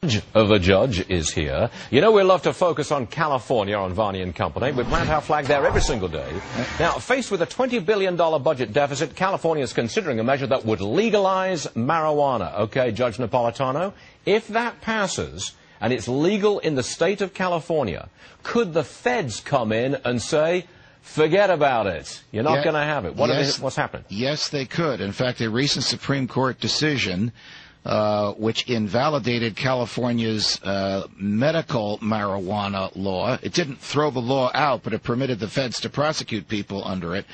Of a judge is here. You know, we love to focus on California on Varney and Company. We plant our flag there every single day. Now, faced with a $20 billion budget deficit, California is considering a measure that would legalize marijuana. Okay, Judge Napolitano, if that passes and it's legal in the state of California, could the feds come in and say, forget about it, you're not going to have it? What's happening? Yes, they could. In fact, a recent Supreme Court decision which invalidated California's medical marijuana law. It didn't throw the law out, but it permitted the feds to prosecute people under it.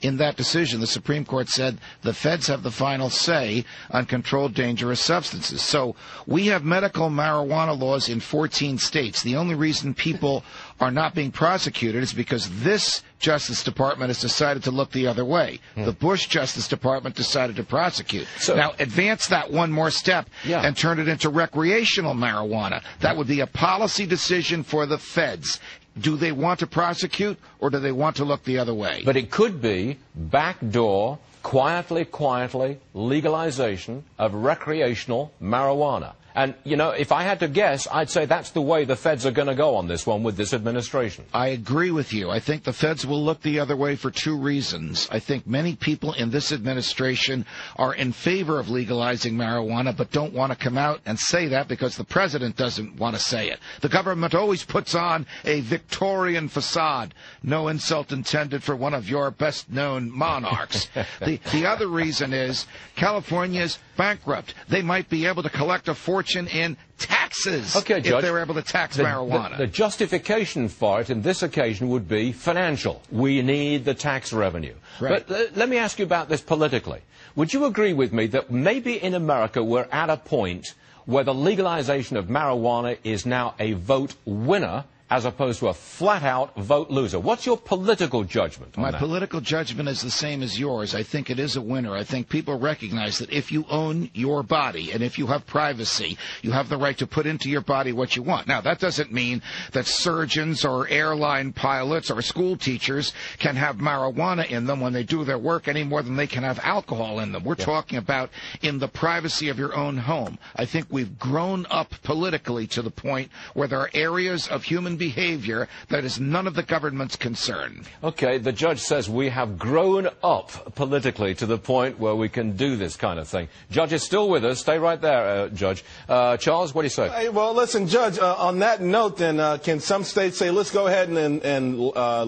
In that decision, the Supreme Court said the feds have the final say on controlled dangerous substances. So we have medical marijuana laws in 14 states. The only reason people are not being prosecuted is because this Justice Department has decided to look the other way. The Bush Justice Department decided to prosecute. Now, advance that one more step and turn it into recreational marijuana. That would be a policy decision for the feds. Do they want to prosecute, or do they want to look the other way? But it could be backdoor, quietly, legalization of recreational marijuana. And, you know, if I had to guess, I'd say that's the way the feds are going to go on this one with this administration. I agree with you. I think the feds will look the other way for two reasons. I think many people in this administration are in favor of legalizing marijuana, but don't want to come out and say that because the president doesn't want to say it. The government always puts on a Victorian facade. No insult intended for one of your best-known monarchs. The other reason is California's bankrupt. They might be able to collect a fortune in taxes if they're able to tax marijuana. The justification for it in this occasion would be financial. We need the tax revenue. Right. But let me ask you about this politically. Would you agree with me that maybe in America we're at a point where the legalization of marijuana is now a vote winner as opposed to a flat-out vote loser? What's your political judgment on that? My political judgment is the same as yours. I think it is a winner. I think people recognize that if you own your body and if you have privacy, you have the right to put into your body what you want. Now, that doesn't mean that surgeons or airline pilots or school teachers can have marijuana in them when they do their work any more than they can have alcohol in them. We're talking about in the privacy of your own home. I think we've grown up politically to the point where there are areas of human behavior that is none of the government's concern. Okay, the judge says we have grown up politically to the point where we can do this kind of thing. Judge is still with us. Stay right there, Judge. Charles, what do you say? Hey, well, listen, Judge, on that note, then, can some states say, let's go ahead and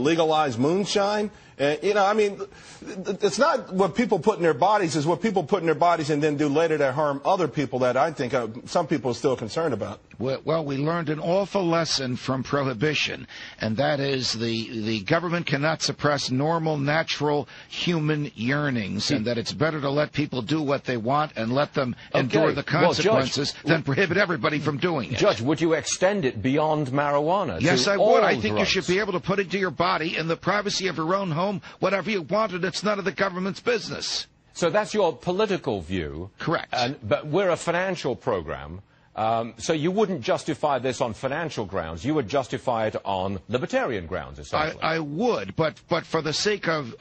legalize moonshine? You know, I mean, it's not what people put in their bodies, it's what people put in their bodies and then do later that harm other people that I think some people are still concerned about. Well, we learned an awful lesson from prohibition, and that is the government cannot suppress normal, natural human yearnings, and that it's better to let people do what they want and let them endure the consequences than prohibit everybody from doing it. Judge, would you extend it beyond marijuana? Yes, I would. I think you should be able to put into your body in the privacy of your own home whatever you wanted. It's none of the government's business. So that's your political view. Correct. But we're a financial program, so you wouldn't justify this on financial grounds. You would justify it on libertarian grounds, essentially. I would, but for the sake of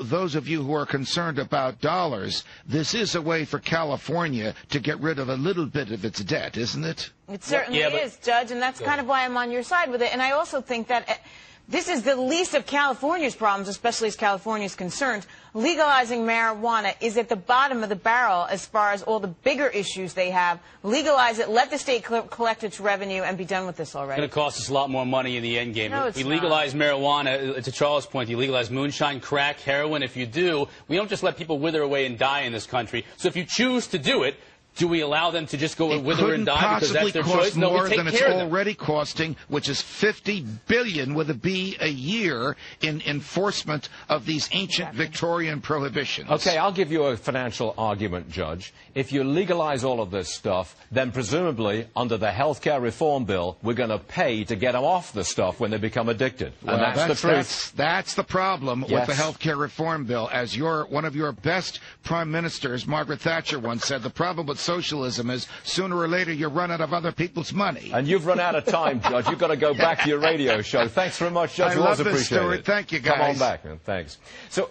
those of you who are concerned about dollars, this is a way for California to get rid of a little bit of its debt, isn't it? It certainly is, Judge, and that's kind of why I'm on your side with it. And I also think that this is the least of California's problems, especially as California is concerned. Legalizing marijuana is at the bottom of the barrel as far as all the bigger issues they have. Legalize it, let the state collect its revenue, and be done with this already. It's going to cost us a lot more money in the end game. No, we legalize marijuana, to Charles' point, you legalize moonshine, crack, heroin. If you do, we don't just let people wither away and die in this country. So if you choose to do it, do we allow them to just go and wither and die because that's their choice? No, we take care of them. More than it's already costing, which is $50 billion with a B a year in enforcement of these ancient Victorian prohibitions. Okay, I'll give you a financial argument, Judge. If you legalize all of this stuff, then presumably under the health care reform bill, we're going to pay to get them off the stuff when they become addicted. Well, and that's the truth. That's the problem with the health care reform bill. As one of your best prime ministers, Margaret Thatcher, once said, the problem with socialism is sooner or later you run out of other people's money. And you've run out of time, Judge. You've got to go back to your radio show. Thanks very much, Judge. I love this, Stuart. Thank you, guys. Come on back, man. Thanks. So